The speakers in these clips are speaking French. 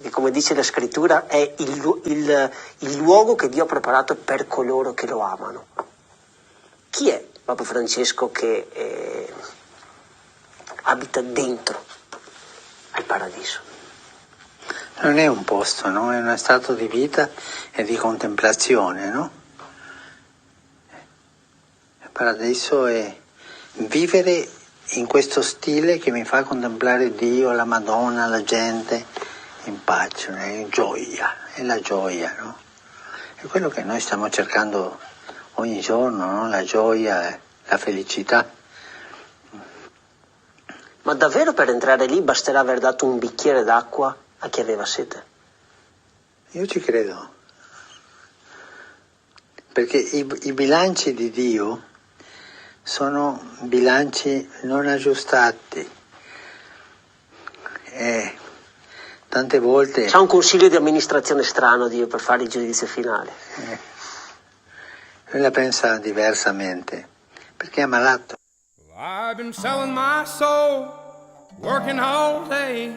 E come dice la scrittura, è il luogo che Dio ha preparato per coloro che lo amano. Chi è Papa Francesco che abita dentro al paradiso? Non è un posto, no? È uno stato di vita e di contemplazione, no? Il paradiso è vivere in questo stile che mi fa contemplare Dio, la Madonna, la gente in pace, in gioia, è la gioia, no? È quello che noi stiamo cercando ogni giorno, no? La gioia, la felicità. Ma davvero per entrare lì basterà aver dato un bicchiere d'acqua a chi aveva sete? Io ci credo, perché i bilanci di Dio sono bilanci non aggiustati e tante volte... C'ha un consiglio di amministrazione strano Dio per fare il giudizio finale. Lui la pensa diversamente, perché è malato. I've been selling my soul, working all day,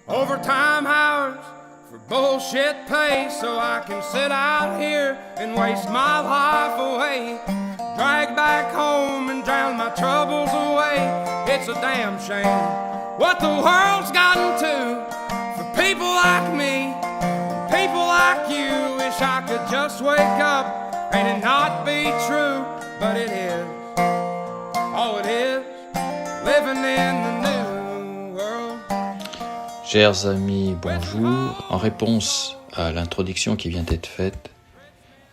overtime hours for bullshit pay, so I can sit out here and waste my life away, drag back home and drown my troubles away. It's a damn shame what the world's gotten to for people like me, people like you. Wish I could just wake up and it not be true, but it is. Oh, it is living in the new world. Chers amis, bonjour. En réponse à l'introduction qui vient d'être faite,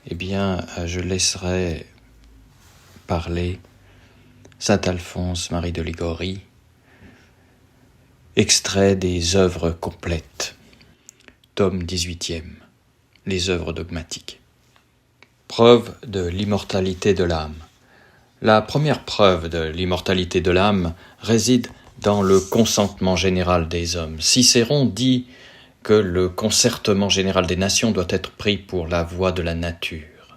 eh bien, je laisserai parler Saint Alphonse Marie de Ligorie, extrait des œuvres complètes, tome 18e, les œuvres dogmatiques. Preuve de l'immortalité de l'âme. La première preuve de l'immortalité de l'âme réside dans le consentement général des hommes. Cicéron dit que le concertement général des nations doit être pris pour la voie de la nature.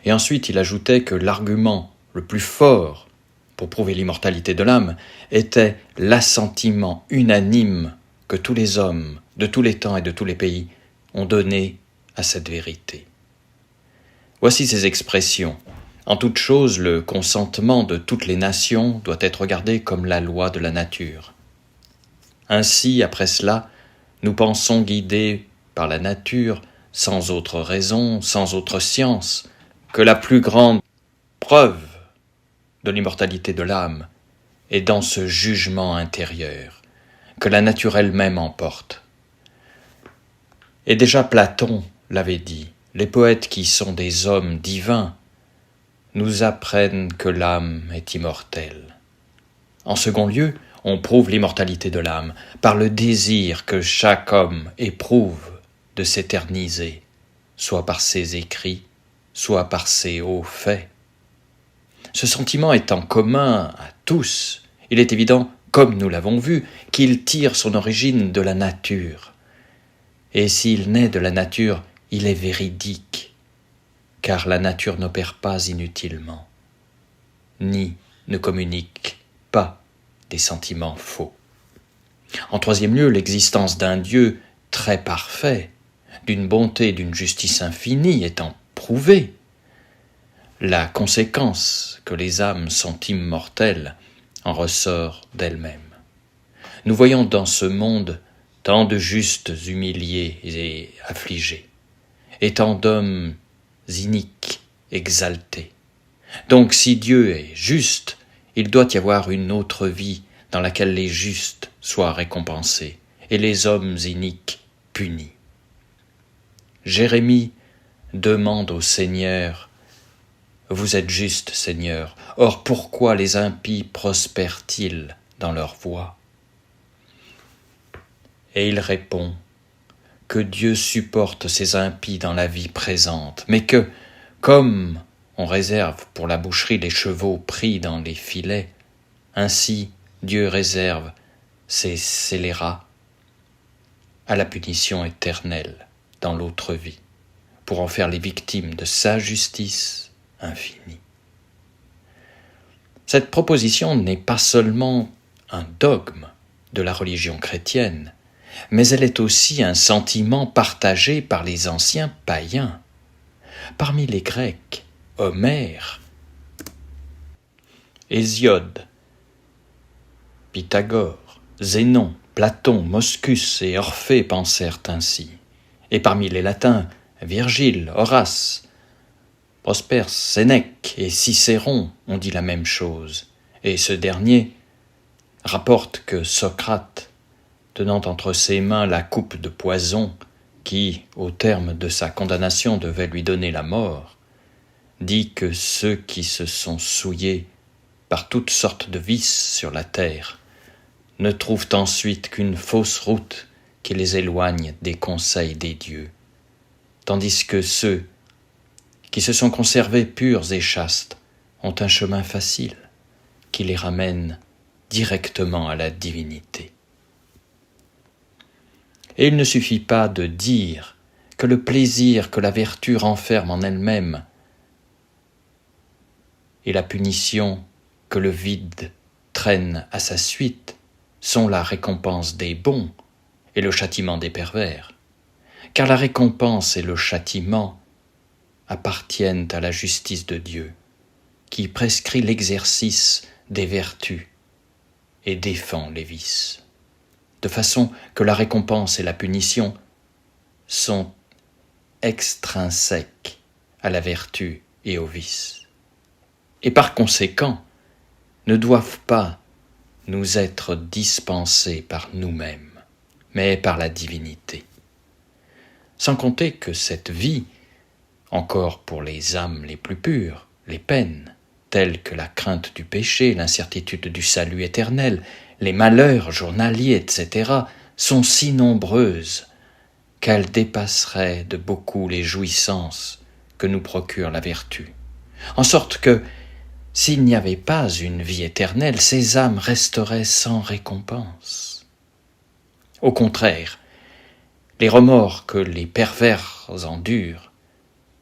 Et ensuite, il ajoutait que l'argument le plus fort pour prouver l'immortalité de l'âme était l'assentiment unanime que tous les hommes, de tous les temps et de tous les pays, ont donné à cette vérité. Voici ces expressions. En toute chose, le consentement de toutes les nations doit être regardé comme la loi de la nature. Ainsi, après cela, nous pensons guidés par la nature, sans autre raison, sans autre science, que la plus grande preuve de l'immortalité de l'âme est dans ce jugement intérieur, que la nature elle-même emporte. Et déjà Platon l'avait dit, les poètes qui sont des hommes divins nous apprennent que l'âme est immortelle. En second lieu, on prouve l'immortalité de l'âme par le désir que chaque homme éprouve de s'éterniser, soit par ses écrits, soit par ses hauts faits. Ce sentiment étant commun à tous, il est évident, comme nous l'avons vu, qu'il tire son origine de la nature. Et s'il naît de la nature, il est véridique, car la nature n'opère pas inutilement, ni ne communique pas des sentiments faux. En troisième lieu, l'existence d'un Dieu très parfait, d'une bonté et d'une justice infinie étant prouvée, la conséquence que les âmes sont immortelles en ressort d'elle-même. Nous voyons dans ce monde tant de justes humiliés et affligés, et tant d'hommes iniques, exaltés. Donc si Dieu est juste, il doit y avoir une autre vie dans laquelle les justes soient récompensés et les hommes iniques punis. Jérémie demande au Seigneur « Vous êtes juste, Seigneur, or pourquoi les impies prospèrent-ils dans leur voie ?» Et il répond que Dieu supporte ces impies dans la vie présente, mais que, comme on réserve pour la boucherie les chevaux pris dans les filets, ainsi Dieu réserve ces scélérats à la punition éternelle dans l'autre vie, pour en faire les victimes de sa justice infinie. Cette proposition n'est pas seulement un dogme de la religion chrétienne, mais elle est aussi un sentiment partagé par les anciens païens. Parmi les Grecs, Homère, Hésiode, Pythagore, Zénon, Platon, Moschus et Orphée pensèrent ainsi. Et parmi les Latins, Virgile, Horace, Prosperse, Sénèque et Cicéron ont dit la même chose. Et ce dernier rapporte que Socrate, tenant entre ses mains la coupe de poison qui, au terme de sa condamnation, devait lui donner la mort, dit que ceux qui se sont souillés par toutes sortes de vices sur la terre ne trouvent ensuite qu'une fausse route qui les éloigne des conseils des dieux, tandis que ceux qui se sont conservés purs et chastes ont un chemin facile qui les ramène directement à la divinité. Et il ne suffit pas de dire que le plaisir que la vertu renferme en elle-même et la punition que le vide traîne à sa suite sont la récompense des bons et le châtiment des pervers, car la récompense et le châtiment appartiennent à la justice de Dieu, qui prescrit l'exercice des vertus et défend les vices, de façon que la récompense et la punition sont extrinsèques à la vertu et au vice, et par conséquent ne doivent pas nous être dispensés par nous-mêmes, mais par la divinité. Sans compter que cette vie, encore pour les âmes les plus pures, les peines, telles que la crainte du péché, l'incertitude du salut éternel, les malheurs journaliers, etc., sont si nombreuses qu'elles dépasseraient de beaucoup les jouissances que nous procure la vertu. En sorte que, s'il n'y avait pas une vie éternelle, ces âmes resteraient sans récompense. Au contraire, les remords que les pervers endurent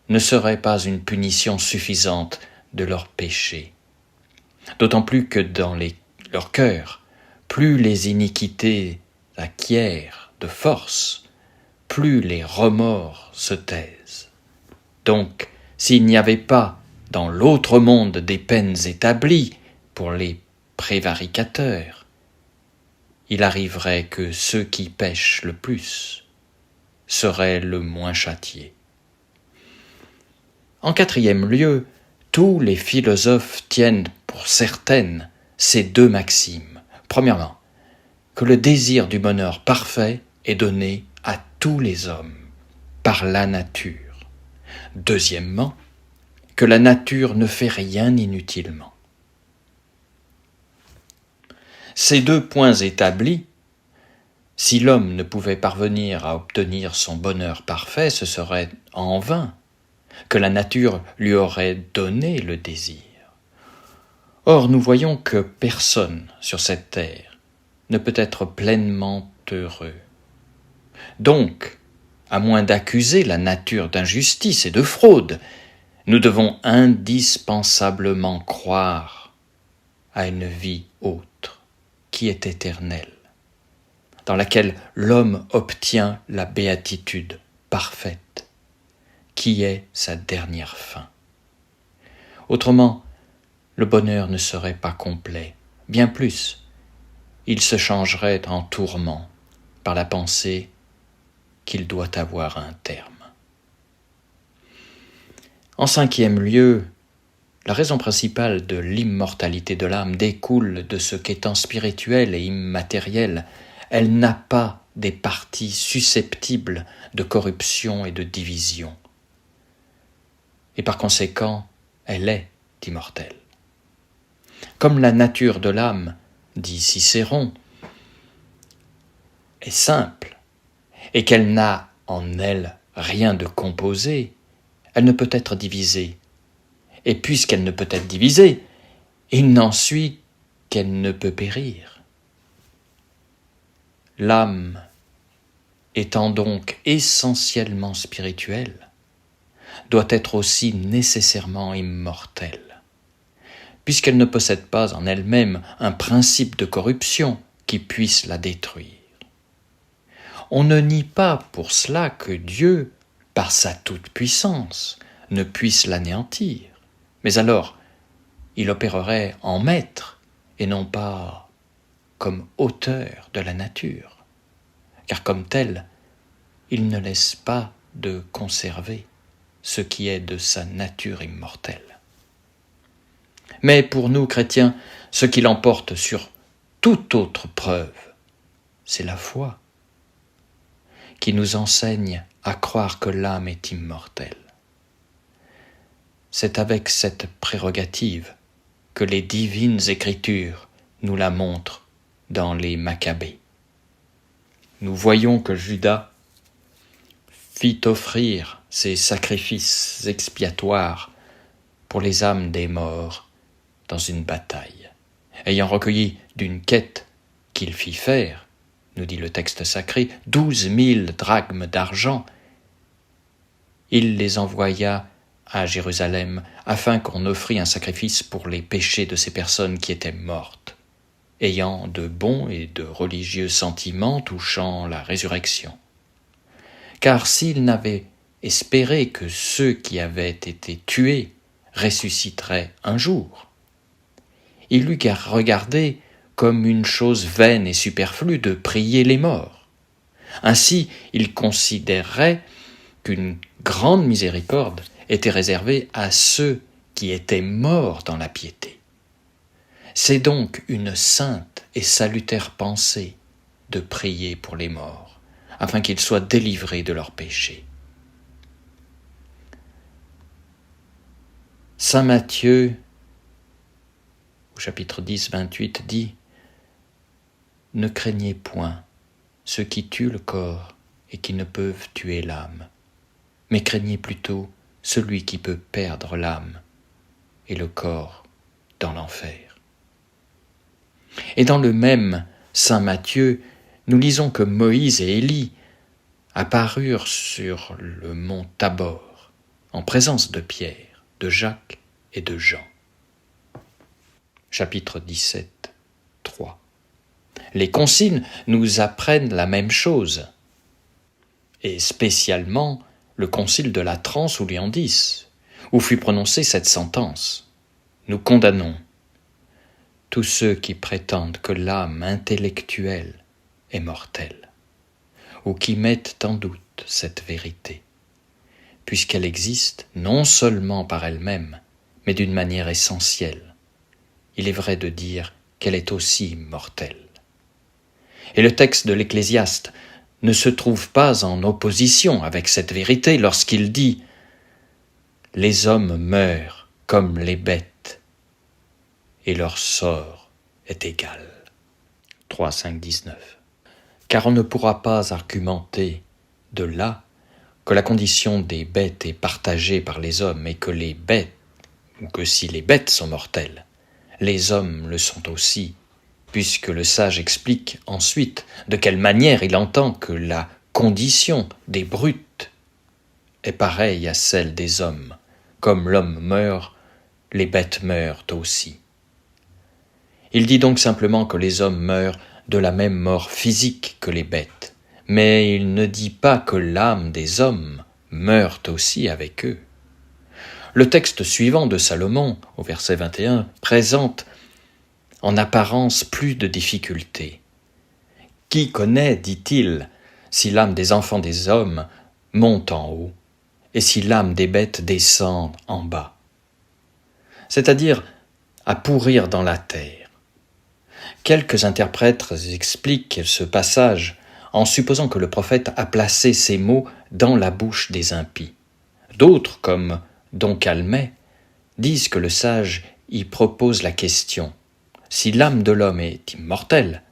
ne seraient pas une punition suffisante de leurs péchés. D'autant plus que dans leur cœur, plus les iniquités acquièrent de force, plus les remords se taisent. Donc, s'il n'y avait pas dans l'autre monde des peines établies pour les prévaricateurs, il arriverait que ceux qui pêchent le plus seraient le moins châtiés. En quatrième lieu, tous les philosophes tiennent pour certaines ces deux maximes. Premièrement, que le désir du bonheur parfait est donné à tous les hommes par la nature. Deuxièmement, que la nature ne fait rien inutilement. Ces deux points établis, si l'homme ne pouvait parvenir à obtenir son bonheur parfait, ce serait en vain que la nature lui aurait donné le désir. Or, nous voyons que personne sur cette terre ne peut être pleinement heureux. Donc, à moins d'accuser la nature d'injustice et de fraude, nous devons indispensablement croire à une vie autre, qui est éternelle, dans laquelle l'homme obtient la béatitude parfaite, qui est sa dernière fin. Autrement, le bonheur ne serait pas complet, bien plus, il se changerait en tourment par la pensée qu'il doit avoir un terme. En cinquième lieu, la raison principale de l'immortalité de l'âme découle de ce qu'étant spirituelle et immatérielle, elle n'a pas des parties susceptibles de corruption et de division. Et par conséquent, elle est immortelle. Comme la nature de l'âme, dit Cicéron, est simple, et qu'elle n'a en elle rien de composé, elle ne peut être divisée. Et puisqu'elle ne peut être divisée, il n'en suit qu'elle ne peut périr. L'âme, étant donc essentiellement spirituelle, doit être aussi nécessairement immortelle, puisqu'elle ne possède pas en elle-même un principe de corruption qui puisse la détruire. on ne nie pas pour cela que Dieu, par sa toute-puissance, ne puisse l'anéantir. Mais alors, il opérerait en maître et non pas comme auteur de la nature, car comme tel, il ne laisse pas de conserver ce qui est de sa nature immortelle. Mais pour nous, chrétiens, ce qui l'emporte sur toute autre preuve, c'est la foi, qui nous enseigne à croire que l'âme est immortelle. C'est avec cette prérogative que les divines Écritures nous la montrent dans les Maccabées. Nous voyons que Judas fit offrir ses sacrifices expiatoires pour les âmes des morts dans une bataille. Ayant recueilli d'une quête qu'il fit faire, nous dit le texte sacré, 12 000 drachmes d'argent, il les envoya à Jérusalem afin qu'on offrît un sacrifice pour les péchés de ces personnes qui étaient mortes, ayant de bons et de religieux sentiments touchant la résurrection. Car s'il n'avait espéré que ceux qui avaient été tués ressusciteraient un jour, il eût regardé comme une chose vaine et superflue de prier les morts. Ainsi, il considérerait qu'une grande miséricorde était réservée à ceux qui étaient morts dans la piété. C'est donc une sainte et salutaire pensée de prier pour les morts, afin qu'ils soient délivrés de leurs péchés. Saint Matthieu, au chapitre 10, 28, dit « Ne craignez point ceux qui tuent le corps et qui ne peuvent tuer l'âme, mais craignez plutôt celui qui peut perdre l'âme et le corps dans l'enfer. » Et dans le même Saint Matthieu, nous lisons que Moïse et Élie apparurent sur le mont Tabor, en présence de Pierre, de Jacques et de Jean. Chapitre 17, 3. Les consignes nous apprennent la même chose, et spécialement le concile de la Trance ou Léon X, où fut prononcée cette sentence. Nous condamnons tous ceux qui prétendent que l'âme intellectuelle est mortelle, ou qui mettent en doute cette vérité, puisqu'elle existe non seulement par elle-même, mais d'une manière essentielle. Il est vrai de dire qu'elle est aussi mortelle. Et le texte de l'Ecclésiaste ne se trouve pas en opposition avec cette vérité lorsqu'il dit « Les hommes meurent comme les bêtes, et leur sort est égal. » 3, 5, 19. Car on ne pourra pas argumenter de là que la condition des bêtes est partagée par les hommes et que les bêtes, ou que si les bêtes sont mortelles, les hommes le sont aussi, puisque le sage explique ensuite de quelle manière il entend que la condition des brutes est pareille à celle des hommes. Comme l'homme meurt, les bêtes meurent aussi. Il dit donc simplement que les hommes meurent de la même mort physique que les bêtes, mais il ne dit pas que l'âme des hommes meurt aussi avec eux. Le texte suivant de Salomon, au verset 21, présente en apparence plus de difficultés. Qui connaît, dit-il, si l'âme des enfants des hommes monte en haut et si l'âme des bêtes descend en bas, c'est-à-dire à pourrir dans la terre. Quelques interprètes expliquent ce passage en supposant que le prophète a placé ces mots dans la bouche des impies. D'autres, comme Don Calmet, disent que le sage y propose la question: si l'âme de l'homme est immortelle,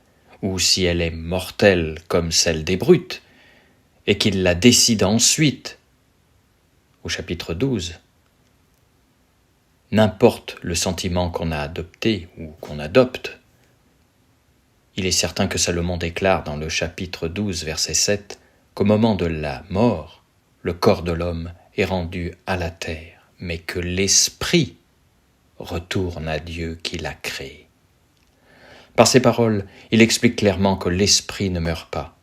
ou si elle est mortelle comme celle des brutes, et qu'il la décide ensuite, au chapitre 12, n'importe le sentiment qu'on a adopté ou qu'on adopte, il est certain que Salomon déclare dans le chapitre 12, verset 7, qu'au moment de la mort, le corps de l'homme est rendu à la terre, mais que l'esprit retourne à Dieu qui l'a créé. Par ces paroles, il explique clairement que l'esprit ne meurt pas,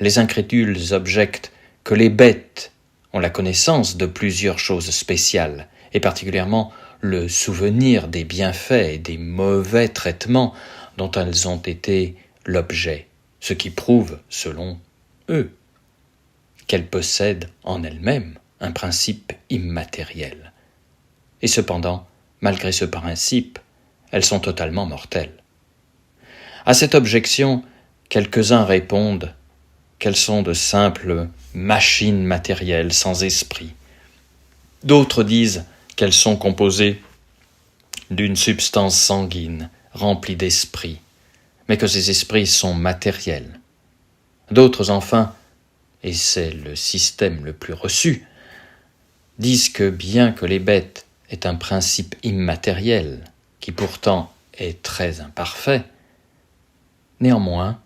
Les incrédules objectent que les bêtes ont la connaissance de plusieurs choses spéciales, et particulièrement le souvenir des bienfaits et des mauvais traitements dont elles ont été l'objet, ce qui prouve, selon eux, qu'elles possèdent en elles-mêmes un principe immatériel. Et cependant, malgré ce principe, elles sont totalement mortelles. À cette objection, quelques-uns répondent qu'elles sont de simples machines matérielles sans esprit. D'autres disent qu'elles sont composées d'une substance sanguine remplie d'esprit, mais que ces esprits sont matériels. D'autres, enfin, et c'est le système le plus reçu, disent que bien que les bêtes aient un principe immatériel, qui pourtant est très imparfait, néanmoins,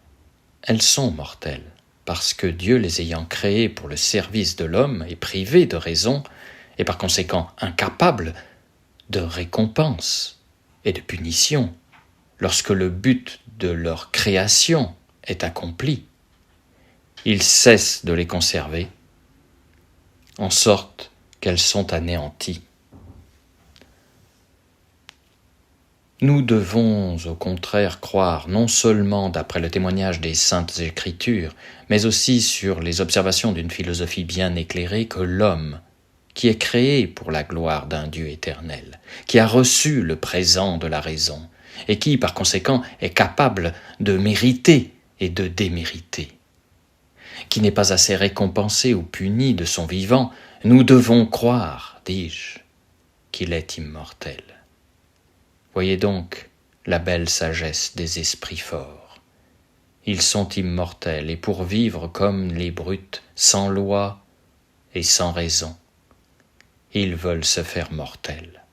elles sont mortelles, parce que Dieu, les ayant créées pour le service de l'homme, est privé de raison, et par conséquent incapable de récompense et de punition, lorsque le but de leur création est accompli. Il cesse de les conserver, en sorte qu'elles sont anéanties. Nous devons au contraire croire non seulement d'après le témoignage des Saintes Écritures, mais aussi sur les observations d'une philosophie bien éclairée que l'homme, qui est créé pour la gloire d'un Dieu éternel, qui a reçu le présent de la raison, et qui, par conséquent, est capable de mériter et de démériter, qui n'est pas assez récompensé ou puni de son vivant, nous devons croire, dis-je, qu'il est immortel. Voyez donc la belle sagesse des esprits forts. Ils sont immortels et pour vivre comme les brutes, sans loi et sans raison, ils veulent se faire mortels.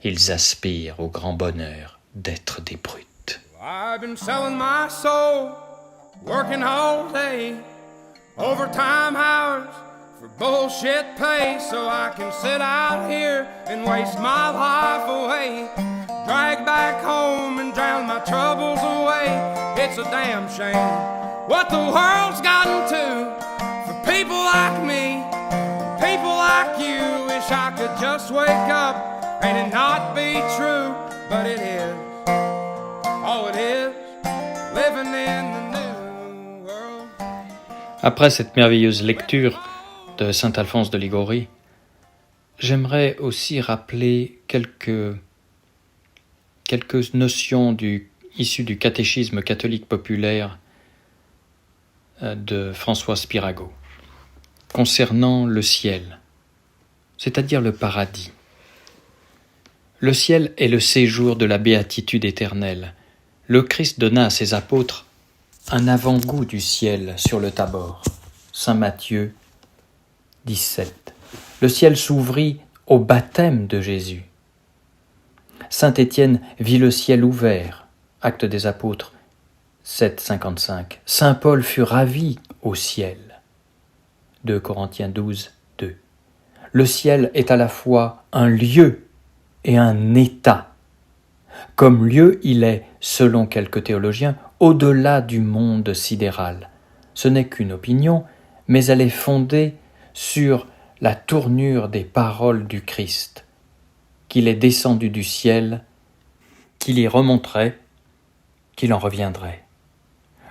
Ils aspirent au grand bonheur d'être des brutes. I've been selling my soul, working all day, overtime hours for bullshit pay, so I can sit out here and waste my life away, drag back home and drown my troubles away. It's a damn shame what the world's gotten to for people like me, people like you. Wish I could just wake up and it not be true, but it is. Oh, it is living in the new world. Après cette merveilleuse lecture de saint Alphonse de Liguori, j'aimerais aussi rappeler quelques notions issues du catéchisme catholique populaire de François Spirago concernant le ciel, c'est-à-dire le paradis. Le ciel est le séjour de la béatitude éternelle. Le Christ donna à ses apôtres un avant-goût du ciel sur le Tabor. Saint Matthieu 17. Le ciel s'ouvrit au baptême de Jésus. Saint Étienne vit le ciel ouvert. Actes des apôtres 7, 55. Saint Paul fut ravi au ciel. 2 Corinthiens 12, 2. Le ciel est à la fois un lieu et un état. Comme lieu, il est, selon quelques théologiens, au-delà du monde sidéral. Ce n'est qu'une opinion, mais elle est fondée sur la tournure des paroles du Christ, qu'il est descendu du ciel, qu'il y remonterait, qu'il en reviendrait.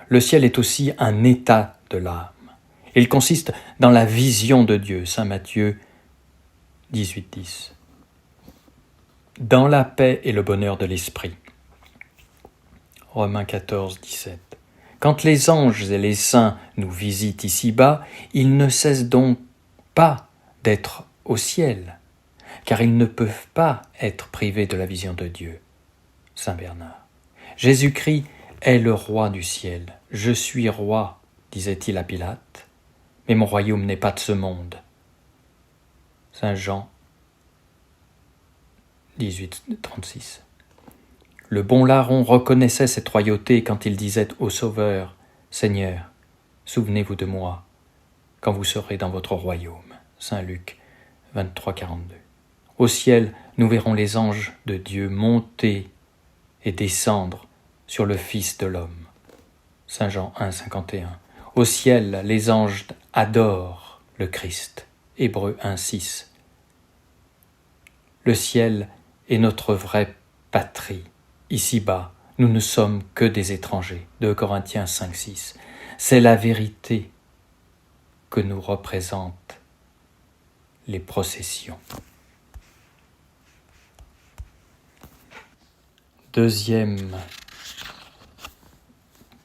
Le ciel est aussi un état de l'âme. Il consiste dans la vision de Dieu, saint Matthieu 18:10. Dans la paix et le bonheur de l'esprit. Romains 14:17. Quand les anges et les saints nous visitent ici-bas, ils ne cessent donc pas d'être au ciel, car ils ne peuvent pas être privés de la vision de Dieu. Saint Bernard. Jésus-Christ est le roi du ciel. Je suis roi, disait-il à Pilate, mais mon royaume n'est pas de ce monde. Saint Jean 18:36. Le bon larron reconnaissait cette royauté quand il disait au Sauveur, « Seigneur, souvenez-vous de moi quand vous serez dans votre royaume. » Saint Luc 23:42. Au ciel, nous verrons les anges de Dieu monter et descendre sur le Fils de l'homme. Saint Jean 1:51. Au ciel, les anges adorent le Christ. Hébreux 1:6. Le ciel est notre vraie patrie. Ici-bas, nous ne sommes que des étrangers. 2 Corinthiens 5:6. C'est la vérité que nous représentent les processions. Deuxième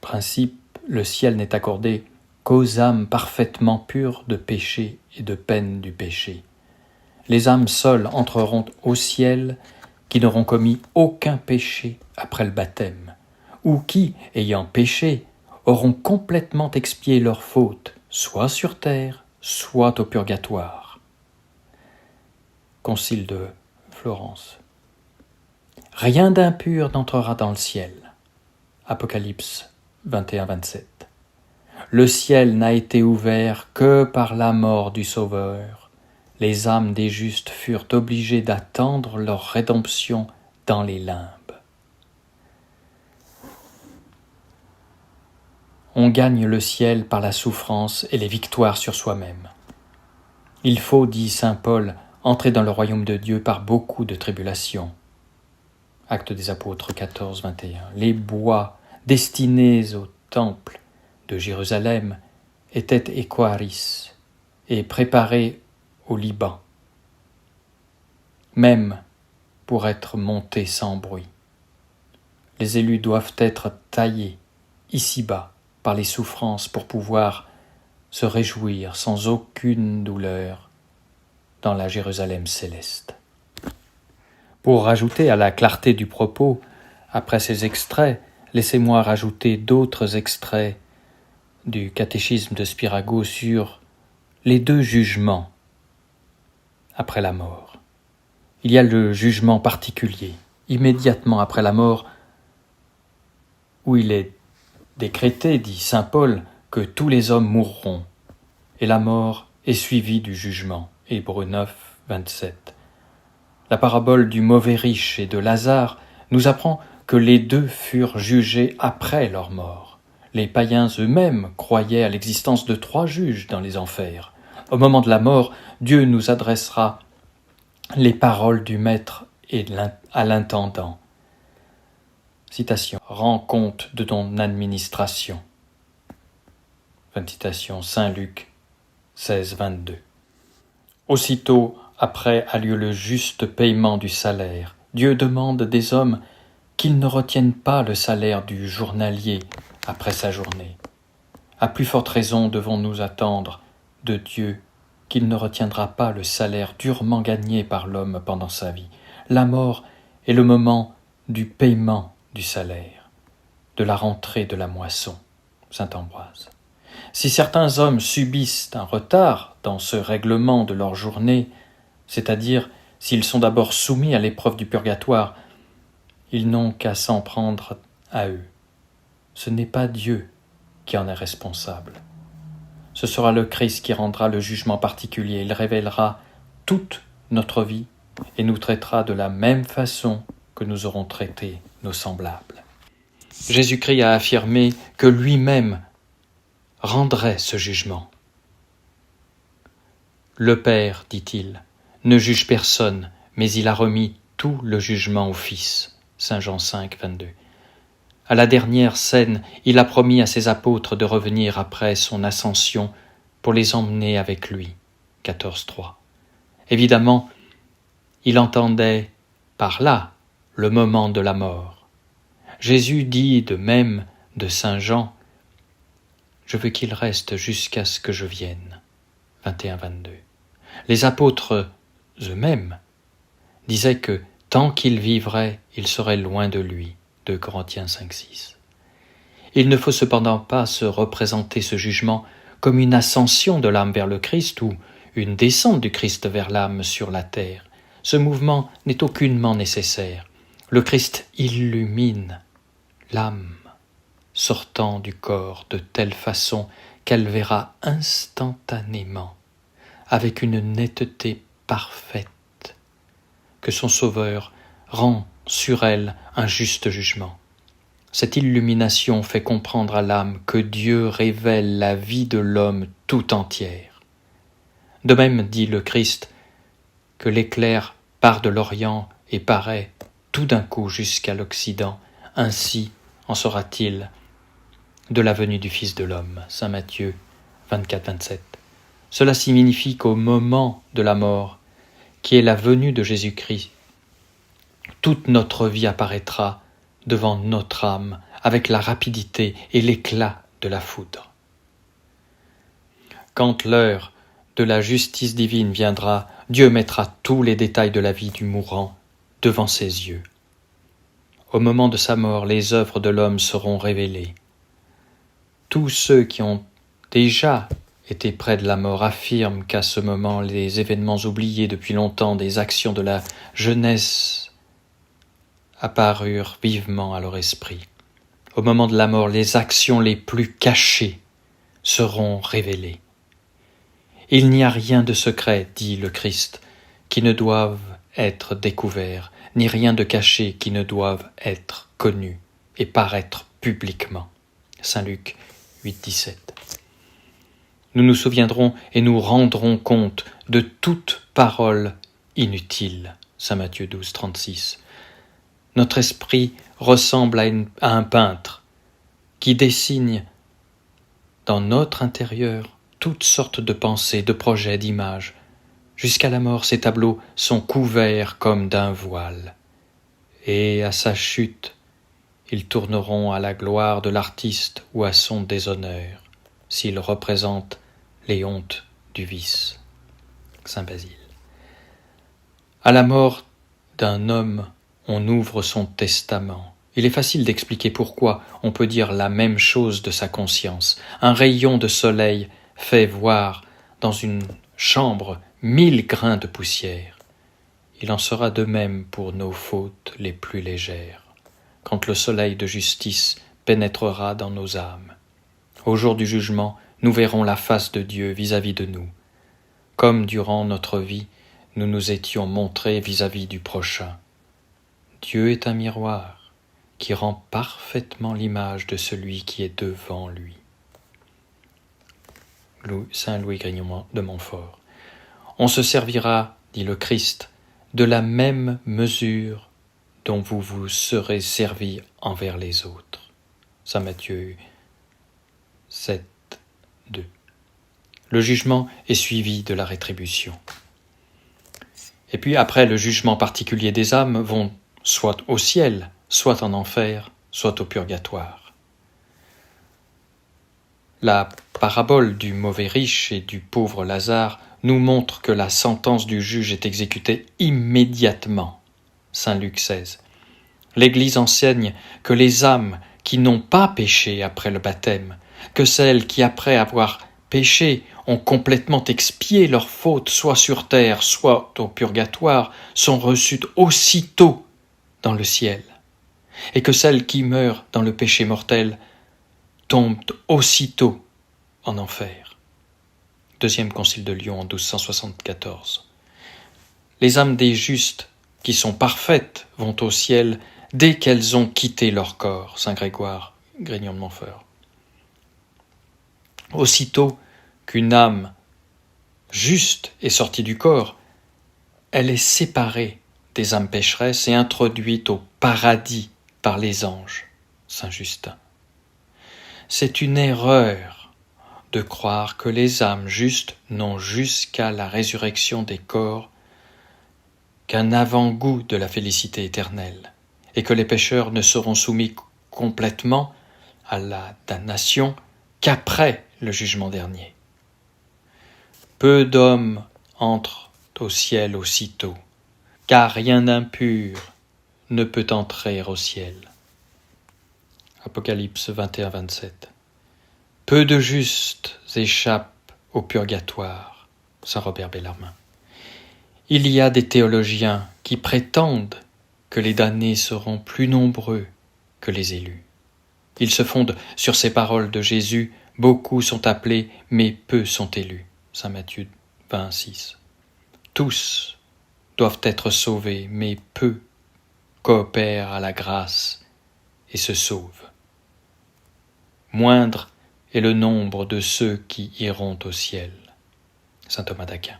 principe, le ciel n'est accordé qu'aux âmes parfaitement pures de péché et de peine du péché. Les âmes seules entreront au ciel qui n'auront commis aucun péché après le baptême, ou qui, ayant péché, auront complètement expié leurs fautes, soit sur terre, soit au purgatoire. Concile de Florence. Rien d'impur n'entrera dans le ciel. Apocalypse 21-27. Le ciel n'a été ouvert que par la mort du Sauveur. Les âmes des justes furent obligées d'attendre leur rédemption dans les limbes. On gagne le ciel par la souffrance et les victoires sur soi-même. Il faut, dit saint Paul, entrer dans le royaume de Dieu par beaucoup de tribulations. Actes des Apôtres 14-21. Les bois destinés au temple de Jérusalem étaient équaris et préparés au Liban, même pour être montés sans bruit. Les élus doivent être taillés ici-bas par les souffrances pour pouvoir se réjouir sans aucune douleur dans la Jérusalem céleste. Pour rajouter à la clarté du propos, après ces extraits, laissez-moi rajouter d'autres extraits du catéchisme de Spirago sur les deux jugements après la mort. Il y a le jugement particulier, immédiatement après la mort, où il est décrété, dit saint Paul, que tous les hommes mourront, et la mort est suivie du jugement. Hébreux 9, 27. La parabole du mauvais riche et de Lazare nous apprend que les deux furent jugés après leur mort. Les païens eux-mêmes croyaient à l'existence de 3 juges dans les enfers. Au moment de la mort, Dieu nous adressera les paroles du maître et à l'intendant. Citation. Rends compte de ton administration. Fin de citation. Saint Luc 16, 22. Aussitôt après a lieu le juste paiement du salaire. Dieu demande des hommes qu'ils ne retiennent pas le salaire du journalier après sa journée. À plus forte raison devons-nous attendre de Dieu qu'il ne retiendra pas le salaire durement gagné par l'homme pendant sa vie. La mort est le moment du paiement du salaire, de la rentrée de la moisson. Saint Ambroise. Si certains hommes subissent un retard dans ce règlement de leur journée, c'est-à-dire s'ils sont d'abord soumis à l'épreuve du purgatoire, ils n'ont qu'à s'en prendre à eux. Ce n'est pas Dieu qui en est responsable. Ce sera le Christ qui rendra le jugement particulier. Il révélera toute notre vie et nous traitera de la même façon que nous aurons traité nos semblables. Jésus-Christ a affirmé que lui-même rendrait ce jugement. Le Père, dit-il, ne juge personne, mais il a remis tout le jugement au Fils. Saint Jean 5, 22. À la dernière scène, il a promis à ses apôtres de revenir après son ascension pour les emmener avec lui. 14, 3. Évidemment, il entendait par là le moment de la mort. Jésus dit de même de Saint Jean, « Je veux qu'il reste jusqu'à ce que je vienne. » 21, 22. Les apôtres eux-mêmes disaient que tant qu'il vivrait, il serait loin de lui. 2 Corinthiens 5, 6. Il ne faut cependant pas se représenter ce jugement comme une ascension de l'âme vers le Christ ou une descente du Christ vers l'âme sur la terre. Ce mouvement n'est aucunement nécessaire. Le Christ illumine l'âme sortant du corps de telle façon qu'elle verra instantanément, avec une netteté parfaite, que son Sauveur rend sur elle un juste jugement. Cette illumination fait comprendre à l'âme que Dieu révèle la vie de l'homme tout entière. De même, dit le Christ, que l'éclair part de l'Orient et paraît tout d'un coup jusqu'à l'Occident, ainsi en sera-t-il de la venue du Fils de l'homme. Saint Matthieu 24-27. Cela signifie qu'au moment de la mort, qui est la venue de Jésus-Christ, toute notre vie apparaîtra devant notre âme avec la rapidité et l'éclat de la foudre. Quand l'heure de la justice divine viendra, Dieu mettra tous les détails de la vie du mourant devant ses yeux. Au moment de sa mort, les œuvres de l'homme seront révélées. Tous ceux qui ont déjà été près de la mort affirment qu'à ce moment, les événements oubliés depuis longtemps des actions de la jeunesse apparurent vivement à leur esprit. Au moment de la mort, les actions les plus cachées seront révélées. Il n'y a rien de secret, dit le Christ, qui ne doive être découvert, ni rien de caché qui ne doive être connu et paraître publiquement. Saint Luc 8,17. Nous nous souviendrons et nous rendrons compte de toute parole inutile. Saint Matthieu 12,36. Notre esprit ressemble à un peintre qui dessine dans notre intérieur toutes sortes de pensées, de projets, d'images. Jusqu'à la mort, ces tableaux sont couverts comme d'un voile. Et à sa chute, ils tourneront à la gloire de l'artiste ou à son déshonneur, s'ils représentent les hontes du vice. Saint Basile. À la mort d'un homme, on ouvre son testament. Il est facile d'expliquer pourquoi on peut dire la même chose de sa conscience. Un rayon de soleil fait voir dans une chambre 1000 grains de poussière. Il en sera de même pour nos fautes les plus légères, quand le soleil de justice pénétrera dans nos âmes. Au jour du jugement, nous verrons la face de Dieu vis-à-vis de nous, comme durant notre vie, nous nous étions montrés vis-à-vis du prochain. Dieu est un miroir qui rend parfaitement l'image de celui qui est devant lui. Saint Louis Grignon de Montfort. On se servira, dit le Christ, de la même mesure dont vous vous serez servis envers les autres. Saint Matthieu 7, 2. Le jugement est suivi de la rétribution. Et puis après le jugement particulier des âmes vont soit au ciel, soit en enfer, soit au purgatoire. La parabole du mauvais riche et du pauvre Lazare nous montre que la sentence du juge est exécutée immédiatement. Saint Luc 16. L'Église enseigne que les âmes qui n'ont pas péché après le baptême, que celles qui après avoir péché ont complètement expié leurs fautes, soit sur terre, soit au purgatoire, sont reçues aussitôt dans le ciel, et que celles qui meurent dans le péché mortel tombent aussitôt en enfer. Deuxième concile de Lyon en 1274. Les âmes des justes qui sont parfaites vont au ciel dès qu'elles ont quitté leur corps. Saint Grégoire, Grignon de Montfort. Aussitôt qu'une âme juste est sortie du corps, elle est séparée des âmes pécheresses et introduite au paradis par les anges. Saint Justin. C'est une erreur de croire que les âmes justes n'ont jusqu'à la résurrection des corps qu'un avant-goût de la félicité éternelle, et que les pécheurs ne seront soumis complètement à la damnation qu'après le jugement dernier. Peu d'hommes entrent au ciel aussitôt, car rien d'impur ne peut entrer au ciel. Apocalypse 21-27. Peu de justes échappent au purgatoire. Saint Robert Bellarmine. Il y a des théologiens qui prétendent que les damnés seront plus nombreux que les élus. Ils se fondent sur ces paroles de Jésus. Beaucoup sont appelés, mais peu sont élus. Saint Matthieu 26. Tous doivent être sauvés, mais peu coopèrent à la grâce et se sauvent. Moindre est le nombre de ceux qui iront au ciel. Saint Thomas d'Aquin.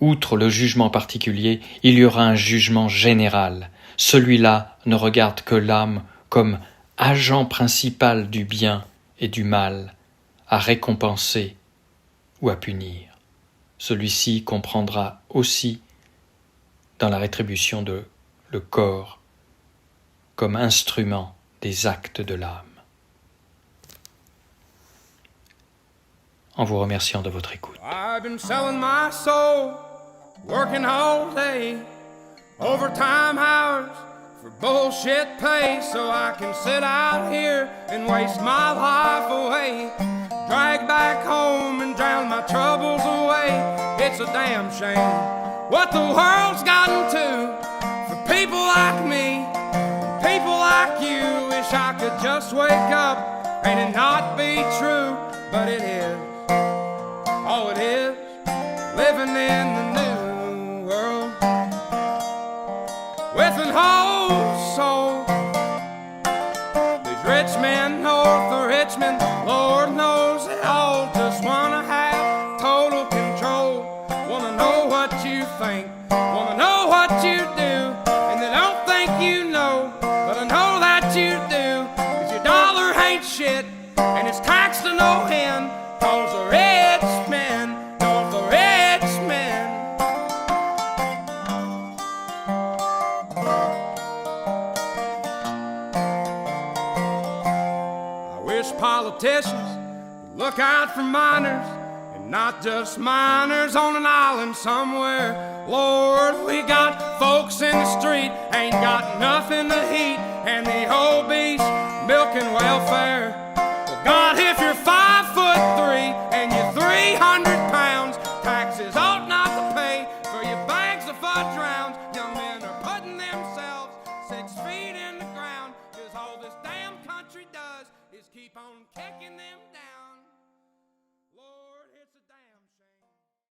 Outre le jugement particulier, il y aura un jugement général. Celui-là ne regarde que l'âme comme agent principal du bien et du mal, à récompenser ou à punir. Celui-ci comprendra aussi dans la rétribution de le corps comme instrument des actes de l'âme. En vous remerciant de votre écoute. I've been selling my soul, working all day, overtime hours for bullshit pay, so I can sit out here and waste my life away, drag back home and drown my troubles away. It's a damn shame what the world's gotten to for people like me, people like you. Wish I could just wake up and it not be true, but it is. Oh, it is living in the new world with an whole soul. These rich men north of Richmond, Lord knows they all just wanna have total control. Wanna know what you think, wanna know what you do, and they don't think you know, but I know that you do. 'Cause your dollar ain't shit, and it's taxed to no end. 'Cause the rich men know the rich men. I wish politicians would look out for miners, and not just miners on an island somewhere. Lord, we got folks in the street, ain't got nothing to eat, and the obese milking welfare. Well, God, if you're 5'3" and you're 300 pounds, taxes ought not to pay for your bags of fudge rounds. Young men are putting themselves 6 feet in the ground, 'cause all this damn country does is keep on kicking them down.